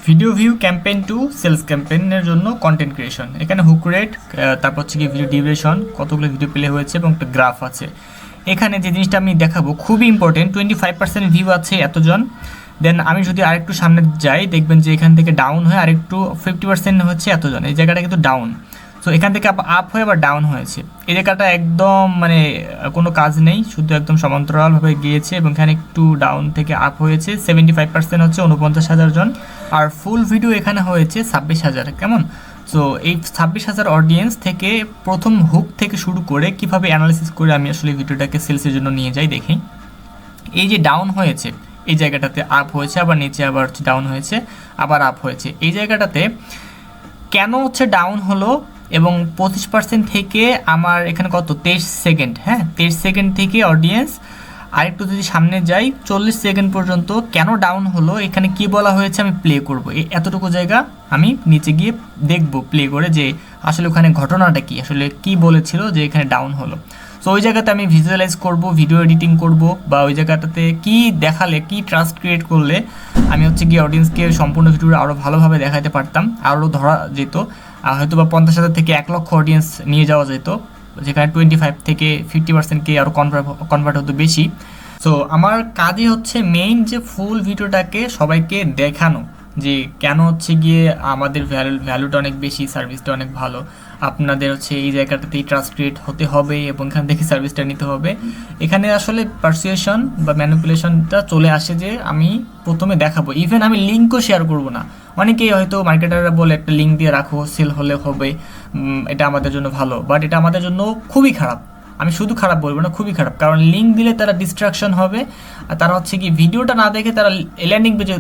Video view campaign to sales ক্যাম্পেইনের জন্য content creation. এখানে হুক রেট, তারপর হচ্ছে কি ভিডিও ডিউরেশন, কতগুলো ভিডিও প্লে হয়েছে এবং একটা গ্রাফ আছে। এখানে যে জিনিসটা আমি দেখাবো খুবই ইম্পর্টেন্ট, 25% ভিউ আছে এতজন। দেন আমি যদি আরেকটু সামনে যাই দেখবেন যে এখান থেকে ডাউন হয়ে আরেকটু 50% হচ্ছে এতজন। এই জায়গাটা কিন্তু ডাউন। সো এখান থেকে আপ হয়ে আবার ডাউন হয়েছে। এই জায়গাটা একদম মানে কোনো কাজ নেই, শুধু একদম সমান্তরালভাবে গিয়েছে এবং এখানে একটু ডাউন থেকে আপ হয়েছে। 75% হচ্ছে 49,000 জন। আর ফুল ভিডিও এখানে হয়েছে 26,000। কেমন? সো এই 26,000 অডিয়েন্স থেকে প্রথম হুক থেকে শুরু করে কিভাবে অ্যানালিসিস করে আমি আসলে ভিডিওটাকে সেলসের জন্য নিয়ে যাই দেখি। এই যে ডাউন হয়েছে এই জায়গাটাতে আপ হয়েছে, আবার নিচে আবার ডাউন হয়েছে, আবার আপ হয়েছে। এই জায়গাটাতে কেন হচ্ছে ডাউন হলো এবং 25% থেকে আমার এখানে কত 23 সেকেন্ড, হ্যাঁ 23 সেকেন্ড থেকে অডিয়েন্স আরেকটু যদি সামনে যাই 40 সেকেন্ড পর্যন্ত কেন ডাউন হলো, এখানে কি বলা হয়েছে আমি প্লে করব। এতটুকু জায়গা আমি নিচে গিয়ে দেখব প্লে করে যে আসলে ওখানে ঘটনাটা কি, আসলে কি বলেছিল যে এখানে ডাউন হলো। সো ওই জায়গাতে আমি ভিজুয়ালাইজ করব, ভিডিও এডিটিং করব, বা ওই জায়গাটাতে কি দেখালে, কি ট্রাস্ট ক্রিয়েট করলে আমি হচ্ছে গিয়ে অডিয়েন্সকে সম্পূর্ণ ভিডিওটা আরও ভালোভাবে দেখাতে পারতাম, আরও ধরা যেত। হয়তো বা 50,000 থেকে 1 লক্ষ অডিয়েন্স নিয়ে যাওয়া যেত, যেখানে 25 থেকে 50%কে আরও কনভার্ট হতো বেশি। সো আমার কাজই হচ্ছে মেইন যে ফুল ভিডিওটাকে সবাইকে দেখানো, যে কেন হচ্ছে গিয়ে আমাদের ভ্যালুটা অনেক বেশি, সার্ভিসটা অনেক ভালো। আপনাদের হচ্ছে এই জায়গাটাতেই ট্রাস্ট ক্রিয়েট হতে হবে এবং এখান থেকে সার্ভিসটা নিতে হবে। এখানে আসলে পারসুয়েশন বা ম্যানিপুলেশনটা চলে আসে যে আমি প্রথমে দেখাবো, ইভেন আমি লিঙ্কও শেয়ার করব না। অনেকেই হয়তো মার্কেটাররা বলে একটা লিঙ্ক দিয়ে রাখো, সেল হলে হবে, এটা আমাদের জন্য ভালো, বাট এটা আমাদের জন্য খুবই খারাপ। আমি শুধু খারাপ বলবো না, খুবই খারাপ। কারণ লিঙ্ক দিলে তারা ডিস্ট্রাকশন হবে, আর তারা হচ্ছে কি ভিডিওটা না দেখে তারা ল্যান্ডিং পেজে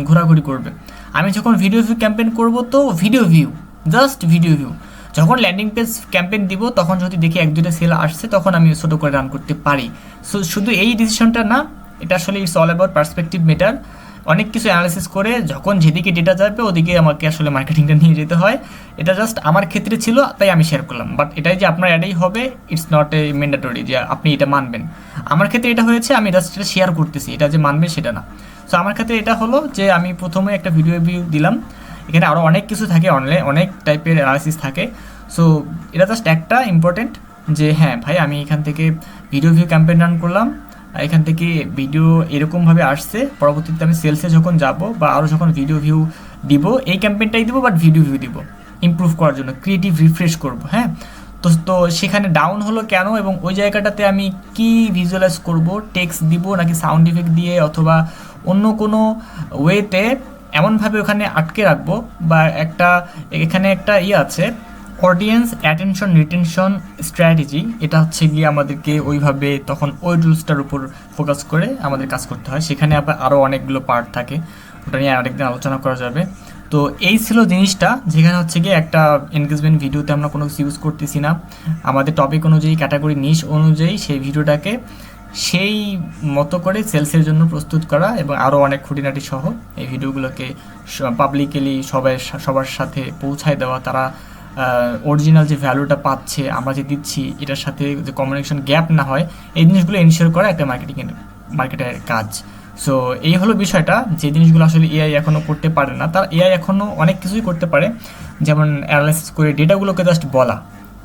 ঘোরাঘুরি করবে। আমি যখন ভিডিও ভিউ ক্যাম্পেইন করব তো video view, just video view. যখন ল্যান্ডিং পেজ ক্যাম্পেইন দিব তখন যদি দেখি 1-2টা সেল আসছে তখন আমি ছোটো করে রান করতে পারি। সো শুধু এই ডিসিশনটা না, এটা আসলে it's all about perspective matter. অনেক কিছু অ্যানালিসিস করে যখন যেদিকে ডেটা যাবে ওদিকে আমাকে আসলে মার্কেটিংটা নিয়ে যেতে হয়। এটা জাস্ট আমার ক্ষেত্রে ছিল তাই আমি শেয়ার করলাম, বাট এটাই যে আপনার অ্যাডেই হবে ইটস নট এ ম্যান্ডেটরি যে আপনি এটা মানবেন। আমার ক্ষেত্রে এটা হয়েছে, আমি জাস্ট এটা শেয়ার করতেছি, এটা যে মানবে সেটা না। সো আমার ক্ষেত্রে এটা হলো যে আমি প্রথমে একটা ভিডিও ভিউ দিলাম। এখানে আরও অনেক কিছু থাকে, অনেক টাইপের অ্যানালিসিস থাকে। সো এটা জাস্ট একটা ইম্পর্টেন্ট যে হ্যাঁ ভাই আমি এখান থেকে ভিডিও ভিউ ক্যাম্পেইন রান করলাম, এখান থেকে ভিডিও এরকমভাবে আসছে, পরবর্তীতে আমি সেলসে যখন যাব বা আরও যখন ভিডিও ভিউ দিব এই ক্যাম্পেইনটাই দিব, বাট ভিডিও ভিউ দিব ইমপ্রুভ করার জন্য, ক্রিয়েটিভ রিফ্রেশ করব। হ্যাঁ, তো সেখানে ডাউন হলো কেন এবং ওই জায়গাটাতে আমি কি ভিজুয়ালাইজ করব, টেক্সট দিব নাকি সাউন্ড ইফেক্ট দিয়ে অথবা অন্য কোনো ওয়েতে এমনভাবে ওখানে আটকে রাখবো, বা এখানে একটা আছে অডিয়েন্স অ্যাটেনশন রিটেনশন স্ট্র্যাটেজি। এটা হচ্ছে গিয়ে আমাদেরকে ওইভাবে তখন ওই রুলসটার উপর ফোকাস করে আমাদের কাজ করতে হয়। সেখানে আবার আরও অনেকগুলো পার্ট থাকে, ওটা নিয়ে আরেকদিন আলোচনা করা যাবে। তো এই ছিল জিনিসটা, যেখানে হচ্ছে গিয়ে একটা এনগেজমেন্ট ভিডিওতে আমরা কোনো কিছু ইউজ করতেছি না, আমাদের টপিক অনুযায়ী, ক্যাটাগরি নিশ অনুযায়ী সেই ভিডিওটাকে সেই মতো করে সেলসের জন্য প্রস্তুত করা এবং আরও অনেক খুঁটিনাটি সহ এই ভিডিওগুলোকে পাবলিকলি সবার সাথে পৌঁছায় দেওয়া, তারা অরিজিনাল যে ভ্যালুটা পাচ্ছে আমরা যে দিচ্ছি এটার সাথে যে কমিউনিকেশন গ্যাপ না হয়, এই জিনিসগুলো এনশিওর করা একটা মার্কেটের কাজ। সো এই হলো বিষয়টা, যে জিনিসগুলো আসলে এআই এখনও করতে পারে না। তার এআই এখনও অনেক কিছুই করতে পারে, যেমন অ্যানালাইসিস করে ডেটাগুলোকে জাস্ট বলা,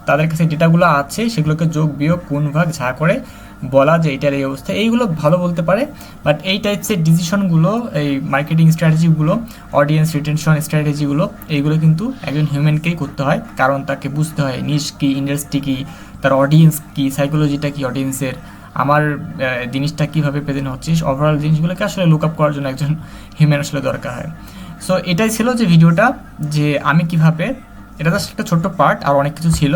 তাদের কাছে ডেটাগুলো আছে সেগুলোকে যোগ বিয়োগ কোন ভাগ ঝা করে বলা যে এটার এই অবস্থা, এইগুলো ভালো বলতে পারে। বাট এই টাইপসের ডিসিশনগুলো, এই মার্কেটিং স্ট্র্যাটেজিগুলো, অডিয়েন্স রিটেনশন স্ট্র্যাটেজিগুলো, এইগুলো কিন্তু একজন হিউম্যানকেই করতে হয়, কারণ তাকে বুঝতে হয় নিশ কী, ইন্ডাস্ট্রি কী, তার অডিয়েন্স কী, সাইকোলজিটা কী অডিয়েন্সের, আমার জিনিসটা কীভাবে প্রেজেন্ট হচ্ছে, ওভারঅল জিনিসগুলোকে আসলে লুক আপ করার জন্য একজন হিউম্যান আসলে দরকার হয়। সো এটাই ছিল যে ভিডিওটা, যে আমি কীভাবে, এটা জাস্ট একটা ছোট্ট পার্ট, আর অনেক কিছু ছিল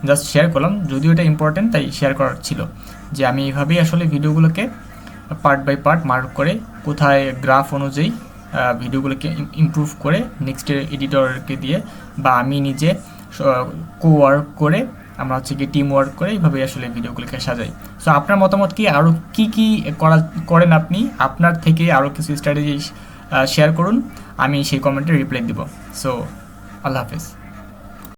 জাস্ট শেয়ার করলাম, যদিও এটা ইম্পর্টেন্ট তাই শেয়ার করার ছিল, যে আমি এইভাবেই আসলে ভিডিওগুলোকে পার্ট বাই পার্ট মার্ক করে কোথায় গ্রাফ অনুযায়ী ভিডিওগুলোকে ইমপ্রুভ করে নেক্সট এডিটরকে দিয়ে বা আমি নিজে ওয়ার্ক করে আমরা হচ্ছে কি টিম ওয়ার্ক করে এইভাবে আসলে ভিডিওগুলোকে সাজাই। সো আপনার মতামত কি, আরও কী করেন আপনি, আপনার থেকে আরও কিছু স্ট্র্যাটেজি শেয়ার করুন, আমি সেই কমেন্টে রিপ্লাই দিব। সো আল্লাহ হাফেজ।